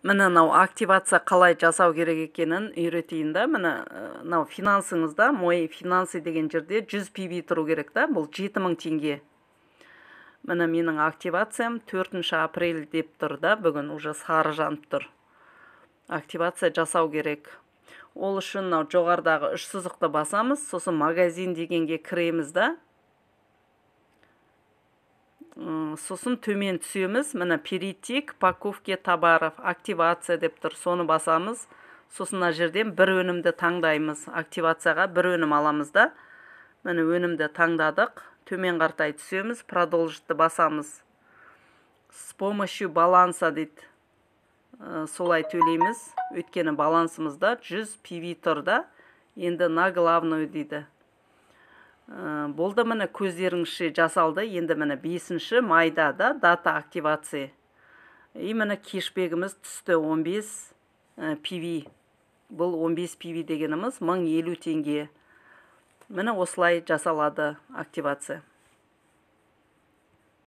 Міне мынау активация қалай жасау керек екенін үйретейін да. Міне мынау финансыңызда, мой финансы деген жерде 100 PV тұру керек та, бұл 7000 теңге. Міне менің активациям 4 апрель деп тұр да, бүгін уже сары жанып тұр. Активация жасау керек. Ол үшін мынау жоғарыдағы 3 сызықты басамыз, сосын магазин дегенге кіреміз да. Сосын төмен түсеміз, міне перейти к покупке товаров, активация деп тұр, соны басамыз. Сосын мына жерден бір өнімді таңдаймыз, активацияға бір өнім аламыз да. Міне өнімді таңдадық, төмен қартай түсеміз, продолжитті басамыз. С помощью баланса дейді, солай төлейміз, өйткені балансымызда 100 PV тұр да, енді на главную дейді. Болды, міне көздеріңізше жасалды. Енді міне 5 майда да дата активация. Міне кешбегіміз түсті 15 PV. Бұл 15 PV дегеніміз 1050 теңге. Міне осылай жасалады активация.